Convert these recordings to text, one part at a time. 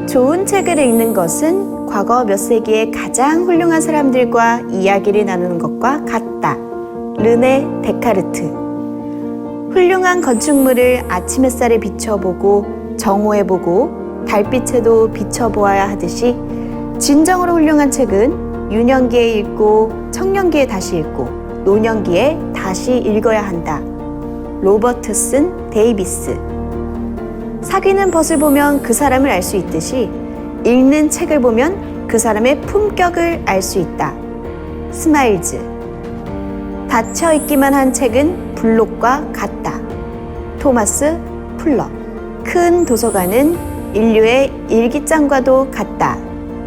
좋은 책을 읽는 것은 과거 몇 세기의 가장 훌륭한 사람들과 이야기를 나누는 것과 같다. 르네 데카르트. 훌륭한 건축물을 아침 햇살에 비춰보고 정오해보고 달빛에도 비춰보아야 하듯이 진정으로 훌륭한 책은 유년기에 읽고 청년기에 다시 읽고 노년기에 다시 읽어야 한다. 로버트슨 데이비스. 사귀는 벗을 보면 그 사람을 알 수 있듯이 읽는 책을 보면 그 사람의 품격을 알 수 있다. 스마일즈. 닫혀 있기만 한 책은 블록과 같다. 토마스 풀러. 큰 도서관은 인류의 일기장과도 같다.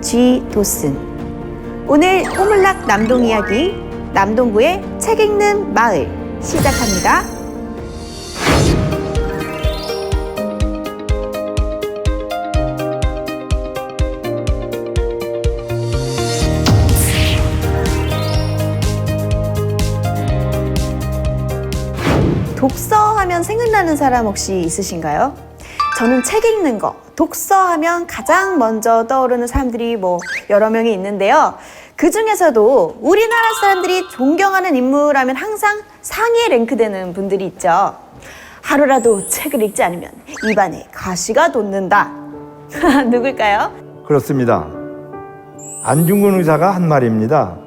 G. 도슨. 오늘 호물락 남동 이야기, 남동구의 책 읽는 마을 시작합니다. 독서하면 생각나는 사람 혹시 있으신가요? 저는 책 읽는 거, 독서하면 가장 먼저 떠오르는 사람들이 여러 명이 있는데요. 그 중에서도 우리나라 사람들이 존경하는 인물하면 항상 상위에 랭크되는 분들이 있죠. 하루라도 책을 읽지 않으면 입안에 가시가 돋는다. 누굴까요? 그렇습니다. 안중근 의사가 한 말입니다.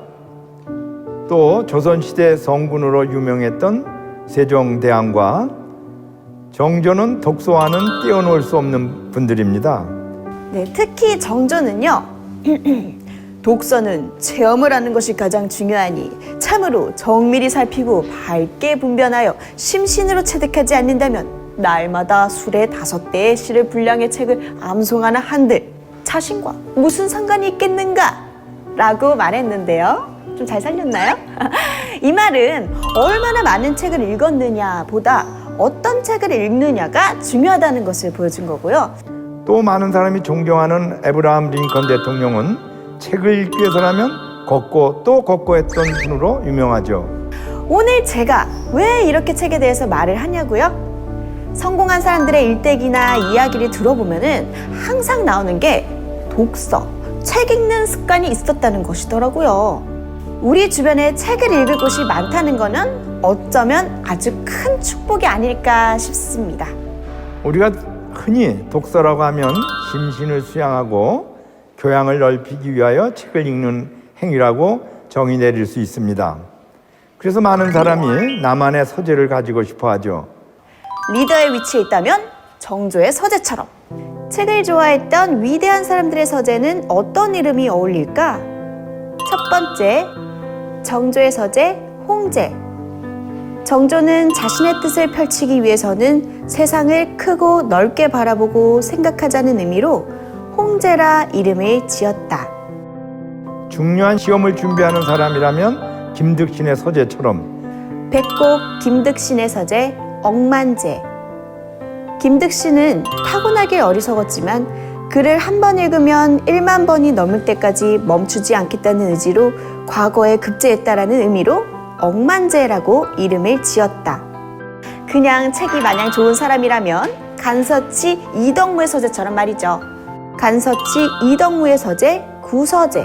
또 조선시대 성군으로 유명했던 세종대왕과 정조는 독서와는 떼어놓을 수 없는 분들입니다. 네, 특히 정조는요. 독서는 체험을 하는 것이 가장 중요하니 참으로 정밀히 살피고 밝게 분별하여 심신으로 체득하지 않는다면 날마다 술에 5대의 시를 분량의 책을 암송하는 한들 자신과 무슨 상관이 있겠는가? 라고 말했는데요. 좀 잘 살렸나요? 이 말은 얼마나 많은 책을 읽었느냐 보다 어떤 책을 읽느냐가 중요하다는 것을 보여준 거고요. 또 많은 사람이 존경하는 에브라함 링컨 대통령은 책을 읽기 위해서라면 걷고 또 걷고 했던 분으로 유명하죠. 오늘 제가 왜 이렇게 책에 대해서 말을 하냐고요? 성공한 사람들의 일대기나 이야기를 들어보면은 항상 나오는 게 독서, 책 읽는 습관이 있었다는 것이더라고요. 우리 주변에 책을 읽을 곳이 많다는 거는 어쩌면 아주 큰 축복이 아닐까 싶습니다. 우리가 흔히 독서라고 하면 심신을 수양하고 교양을 넓히기 위하여 책을 읽는 행위라고 정의 내릴 수 있습니다. 그래서 많은 사람이 나만의 서재를 가지고 싶어 하죠. 리더의 위치에 있다면 정조의 서재처럼 책을 좋아했던 위대한 사람들의 서재는 어떤 이름이 어울릴까? 첫 번째, 정조의 서재 홍제. 정조는 자신의 뜻을 펼치기 위해서는 세상을 크고 넓게 바라보고 생각하자는 의미로 홍제라 이름을 지었다. 중요한 시험을 준비하는 사람이라면 김득신의 서재처럼 백곡 김득신의 서재 억만제. 김득신은 타고나게 어리석었지만 글을 한 번 읽으면 1만 번이 넘을 때까지 멈추지 않겠다는 의지로 과거에 급제했다라는 의미로 억만제라고 이름을 지었다. 그냥 책이 마냥 좋은 사람이라면 간서치 이덕무의 서재처럼 말이죠. 간서치 이덕무의 서재 구서재.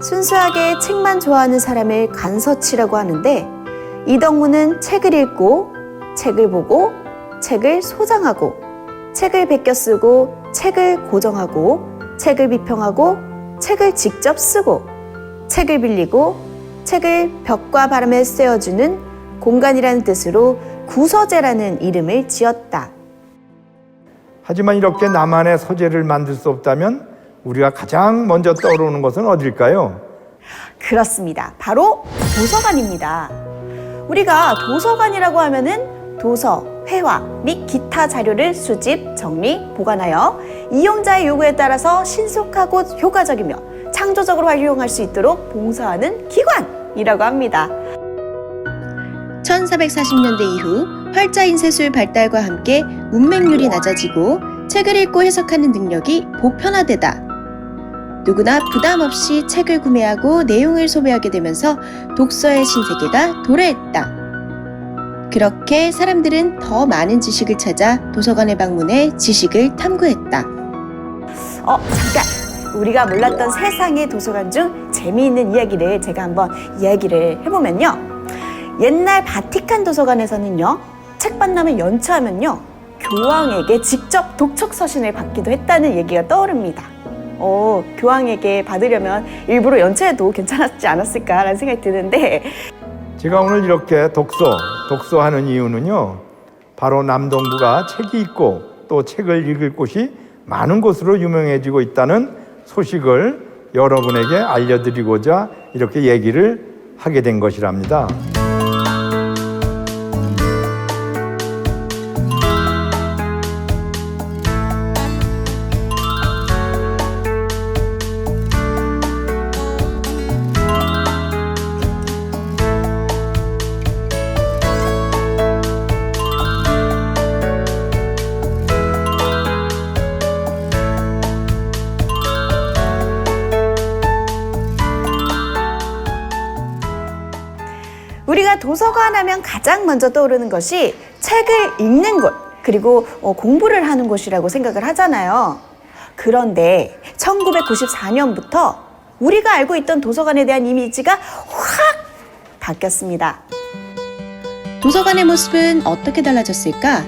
순수하게 책만 좋아하는 사람을 간서치라고 하는데 이덕무는 책을 읽고 책을 보고 책을 소장하고 책을 베껴 쓰고 책을 고정하고 책을 비평하고 책을 직접 쓰고 책을 빌리고 책을 벽과 바람에 쐬어주는 공간이라는 뜻으로 구서재라는 이름을 지었다. 하지만 이렇게 나만의 서재를 만들 수 없다면 우리가 가장 먼저 떠오르는 것은 어딜까요? 그렇습니다. 바로 도서관입니다. 우리가 도서관이라고 하면은 도서, 회화 및 기타 자료를 수집, 정리, 보관하여 이용자의 요구에 따라서 신속하고 효과적이며 창조적으로 활용할 수 있도록 봉사하는 기관이라고 합니다. 1440년대 이후 활자 인쇄술 발달과 함께 문맹률이 낮아지고 책을 읽고 해석하는 능력이 보편화되다. 누구나 부담 없이 책을 구매하고 내용을 소비하게 되면서 독서의 신세계가 도래했다. 그렇게 사람들은 더 많은 지식을 찾아 도서관에 방문해 지식을 탐구했다. 잠깐! 우리가 몰랐던 세상의 도서관 중 재미있는 이야기를 제가 한번 이야기를 해보면요. 옛날 바티칸 도서관에서는요, 책 반납을 연차하면요, 교황에게 직접 독촉 서신을 받기도 했다는 얘기가 떠오릅니다. 교황에게 받으려면 일부러 연차해도 괜찮았지 않았을까라는 생각이 드는데, 제가 오늘 이렇게 독서하는 이유는요, 바로 남동구가 책이 있고 또 책을 읽을 곳이 많은 곳으로 유명해지고 있다는 소식을 여러분에게 알려드리고자 이렇게 얘기를 하게 된 것이랍니다. 우리가 도서관 하면 가장 먼저 떠오르는 것이 책을 읽는 곳, 그리고 공부를 하는 곳이라고 생각을 하잖아요. 그런데 1994년부터 우리가 알고 있던 도서관에 대한 이미지가 확 바뀌었습니다. 도서관의 모습은 어떻게 달라졌을까?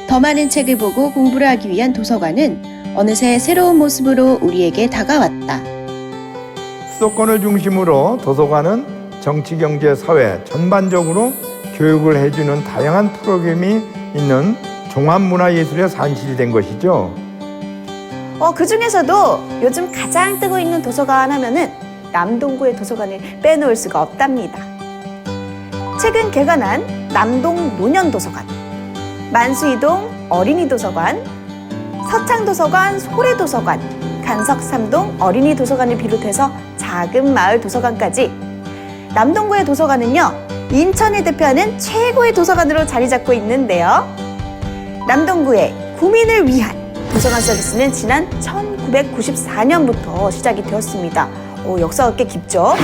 더 많은 책을 보고 공부를 하기 위한 도서관은 어느새 새로운 모습으로 우리에게 다가왔다. 수도권을 중심으로 도서관은 정치, 경제, 사회 전반적으로 교육을 해주는 다양한 프로그램이 있는 종합문화예술의 산실이 된 것이죠. 그 중에서도 요즘 가장 뜨고 있는 도서관 하면은 남동구의 도서관을 빼놓을 수가 없답니다. 최근 개관한 남동 노년도서관, 만수이동 어린이도서관, 서창도서관, 소래도서관, 간석삼동 어린이도서관을 비롯해서 작은 마을 도서관까지 남동구의 도서관은요, 인천을 대표하는 최고의 도서관으로 자리 잡고 있는데요. 남동구의 구민을 위한 도서관 서비스는 지난 1994년부터 시작이 되었습니다. 역사가 꽤 깊죠?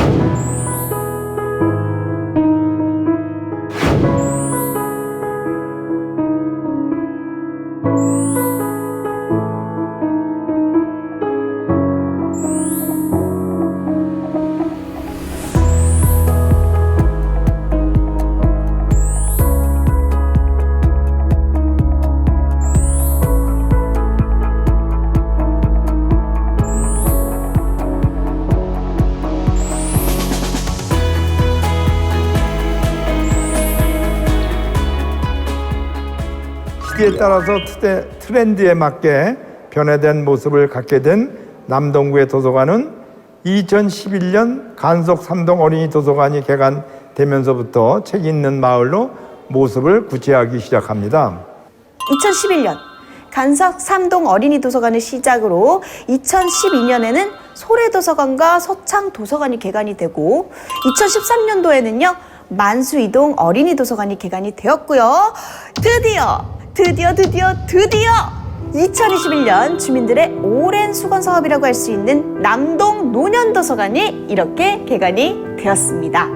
시대에 따라서 트렌드에 맞게 변화된 모습을 갖게 된 남동구의 도서관은 2011년 간석삼동 어린이 도서관이 개관되면서부터 책 읽는 마을로 모습을 구체하기 시작합니다. 2011년 간석삼동 어린이 도서관을 시작으로 2012년에는 소래도서관과 서창도서관이 개관이 되고 2013년도에는요 만수이동 어린이 도서관이 개관이 되었고요. 드디어 2021년 주민들의 오랜 수건 사업이라고 할 수 있는 남동 노년도서관이 이렇게 개관이 되었습니다.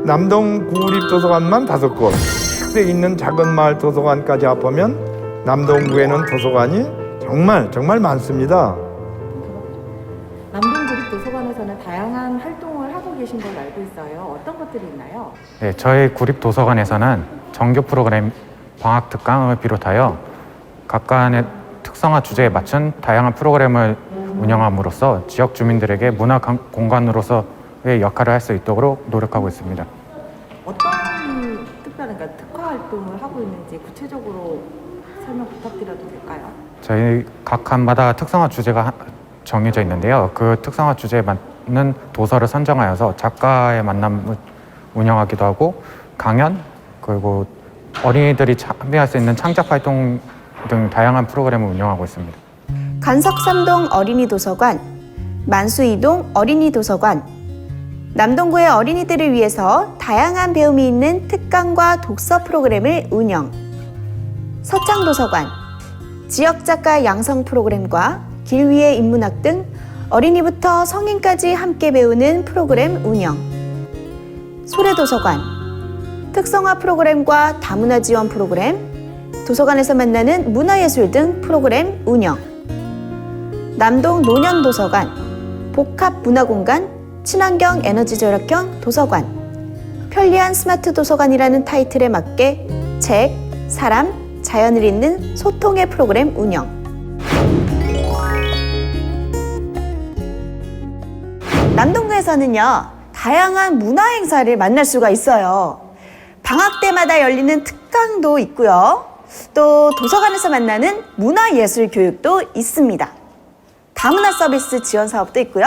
남동 구립도서관만 5곳, 특색 있는 작은 마을 도서관까지 합하면 남동구에는 도서관이 정말 많습니다. 남동구립도서관에서는 다양한 활동을 하고 계신 걸로 알고 있어요. 어떤 것들이 있나요? 네, 저희 구립도서관에서는 정규 프로그램 방학 특강을 비롯하여 각각의 특성화 주제에 맞춘 다양한 프로그램을 운영함으로써 지역 주민들에게 문화 공간으로서의 역할을 할 수 있도록 노력하고 있습니다. 어떤 특별한 특화 활동을 하고 있는지 구체적으로 설명 부탁드려도 될까요? 저희 각 한마다 특성화 주제가 정해져 있는데요. 그 특성화 주제에 맞는 도서를 선정하여서 작가의 만남을 운영하기도 하고 강연, 그리고 어린이들이 참여할 수 있는 창작 활동 등 다양한 프로그램을 운영하고 있습니다. 간석삼동 어린이도서관, 만수이동 어린이도서관, 남동구의 어린이들을 위해서 다양한 배움이 있는 특강과 독서 프로그램을 운영, 서창도서관, 지역작가 양성 프로그램과 길 위의 인문학 등 어린이부터 성인까지 함께 배우는 프로그램 운영, 소래도서관, 특성화 프로그램과 다문화 지원 프로그램, 도서관에서 만나는 문화예술 등 프로그램 운영, 남동 노년도서관, 복합문화공간, 친환경 에너지 절약형 도서관, 편리한 스마트 도서관이라는 타이틀에 맞게 책, 사람, 자연을 잇는 소통의 프로그램 운영. 남동구에서는요, 다양한 문화 행사를 만날 수가 있어요. 방학 때마다 열리는 특강도 있고요. 또 도서관에서 만나는 문화예술 교육도 있습니다. 다문화 서비스 지원 사업도 있고요.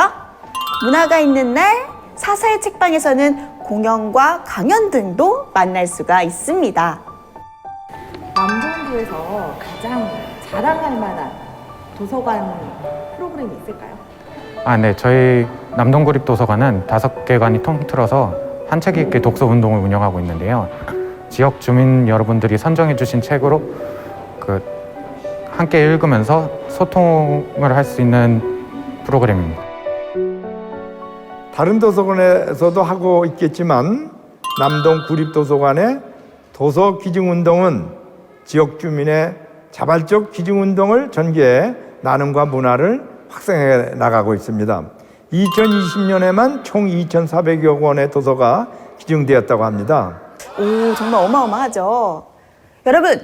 문화가 있는 날 사사의 책방에서는 공연과 강연 등도 만날 수가 있습니다. 남동구에서 가장 자랑할 만한 도서관 프로그램이 있을까요? 네. 저희 남동구립도서관은 5개관이 통틀어서 한 책 읽기 독서 운동을 운영하고 있는데요. 지역 주민 여러분들이 선정해 주신 책으로 함께 읽으면서 소통을 할 수 있는 프로그램입니다. 다른 도서관에서도 하고 있겠지만 남동 구립도서관의 도서 기증운동은 지역 주민의 자발적 기증운동을 전개해 나눔과 문화를 확산해 나가고 있습니다. 2020년에만 총 2,400여 권의 도서가 기증되었다고 합니다. 오, 정말 어마어마하죠. 여러분,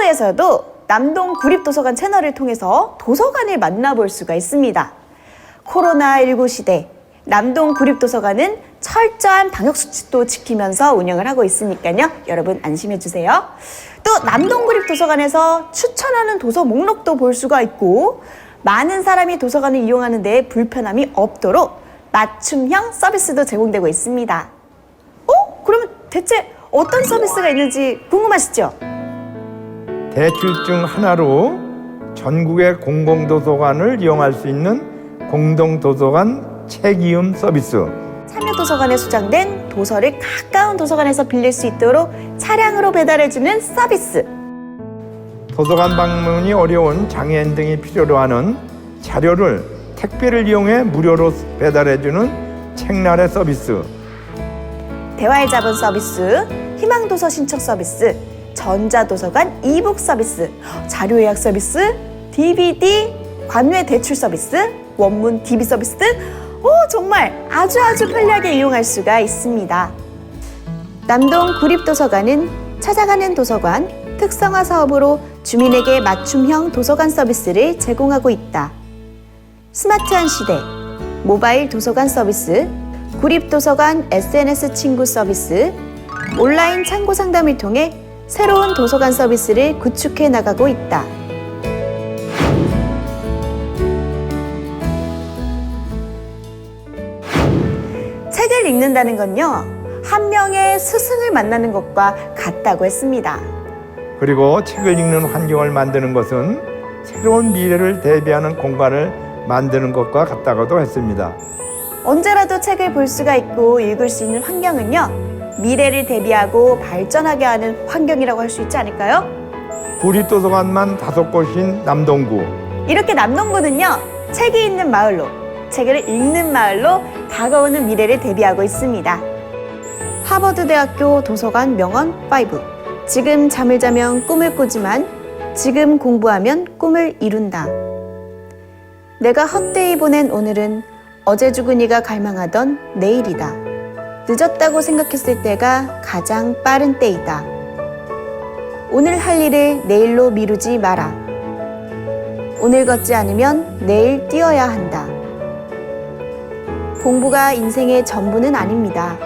에서도 남동 구립도서관 채널을 통해서 도서관을 만나볼 수가 있습니다. 코로나19 시대, 남동 구립도서관은 철저한 방역수칙도 지키면서 운영을 하고 있으니까요. 여러분 안심해 주세요. 또 남동 구립도서관에서 추천하는 도서 목록도 볼 수가 있고 많은 사람이 도서관을 이용하는 데 불편함이 없도록 맞춤형 서비스도 제공되고 있습니다. 그러면 대체 어떤 서비스가 있는지 궁금하시죠? 대출증 하나로 전국의 공공도서관을 이용할 수 있는 공동도서관 책이음 서비스, 참여도서관에 수장된 도서를 가까운 도서관에서 빌릴 수 있도록 차량으로 배달해주는 서비스, 도서관 방문이 어려운 장애인 등이 필요로 하는 자료를 택배를 이용해 무료로 배달해주는 책나래 서비스, 대화의 자본 서비스, 희망도서 신청 서비스, 전자도서관 이북 서비스, 자료 예약 서비스, DVD, 관외 대출 서비스, 원문 DB 서비스 등 정말 아주 편리하게 이용할 수가 있습니다. 남동 구립도서관은 찾아가는 도서관, 특성화 사업으로 주민에게 맞춤형 도서관 서비스를 제공하고 있다. 스마트한 시대, 모바일 도서관 서비스, 구립도서관 SNS 친구 서비스, 온라인 창고 상담을 통해 새로운 도서관 서비스를 구축해 나가고 있다. 책을 읽는다는 건요, 한 명의 스승을 만나는 것과 같다고 했습니다. 그리고 책을 읽는 환경을 만드는 것은 새로운 미래를 대비하는 공간을 만드는 것과 같다고도 했습니다. 언제라도 책을 볼 수가 있고 읽을 수 있는 환경은요, 미래를 대비하고 발전하게 하는 환경이라고 할 수 있지 않을까요? 구립도서관만 5곳인 남동구. 이렇게 남동구는요, 책이 있는 마을로, 책을 읽는 마을로 다가오는 미래를 대비하고 있습니다. 하버드대학교 도서관 명언 5. 지금 잠을 자면 꿈을 꾸지만 지금 공부하면 꿈을 이룬다. 내가 헛되이 보낸 오늘은 어제 죽은 이가 갈망하던 내일이다. 늦었다고 생각했을 때가 가장 빠른 때이다. 오늘 할 일을 내일로 미루지 마라. 오늘 걷지 않으면 내일 뛰어야 한다. 공부가 인생의 전부는 아닙니다.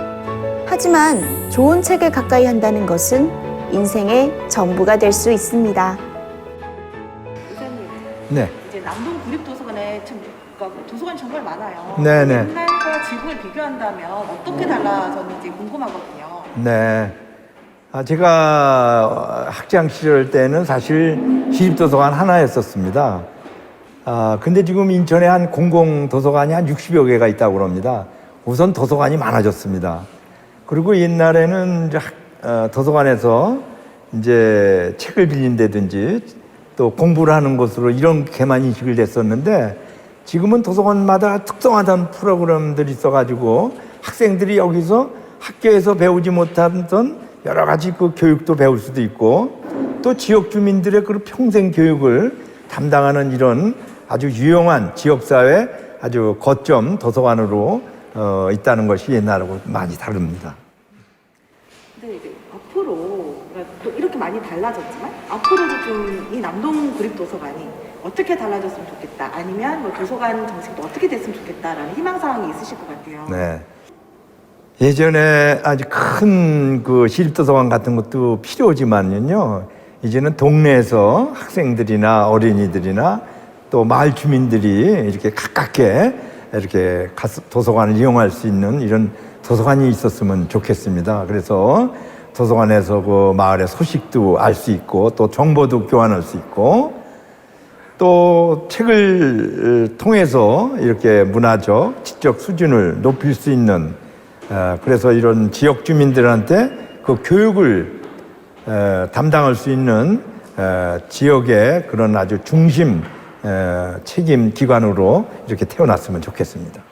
하지만 좋은 책을 가까이 한다는 것은 인생의 전부가 될 수 있습니다. 의사님, 네. 이제 남동 구립도서관에 도서관이 정말 많아요. 네네. 옛날과 지금을 비교한다면 어떻게 달라졌는지 궁금하거든요. 네. 제가 학창 시절 때는 사실 시립도서관 하나였었습니다. 근데 지금 인천에 한 공공도서관이 한 60여 개가 있다고 그럽니다. 우선 도서관이 많아졌습니다. 그리고 옛날에는 이제 도서관에서 이제 책을 빌린다든지 또 공부를 하는 곳으로 이렇게만 인식을 됐었는데 지금은 도서관마다 특성화된 프로그램들이 있어가지고 학생들이 여기서 학교에서 배우지 못하던 여러 가지 그 교육도 배울 수도 있고 또 지역 주민들의 그 평생 교육을 담당하는 이런 아주 유용한 지역사회 아주 거점 도서관으로 있다는 것이 옛날하고 많이 다릅니다. 근데 이제 앞으로 그러니까 또 이렇게 많이 달라졌지만 앞으로도 좀 이 남동 구립도서관이 어떻게 달라졌으면 좋겠다, 아니면 뭐 도서관 정책도 어떻게 됐으면 좋겠다라는 희망사항이 있으실 것 같아요. 네. 예전에 아주 큰 그 시립도서관 같은 것도 필요하지만요, 이제는 동네에서 학생들이나 어린이들이나 또 마을 주민들이 이렇게 가깝게 이렇게 가서 도서관을 이용할 수 있는 이런 도서관이 있었으면 좋겠습니다. 그래서 도서관에서 그 마을의 소식도 알 수 있고 또 정보도 교환할 수 있고 또 책을 통해서 이렇게 문화적, 지적 수준을 높일 수 있는, 그래서 이런 지역 주민들한테 그 교육을 담당할 수 있는 지역의 그런 아주 중심 책임 기관으로 이렇게 태어났으면 좋겠습니다.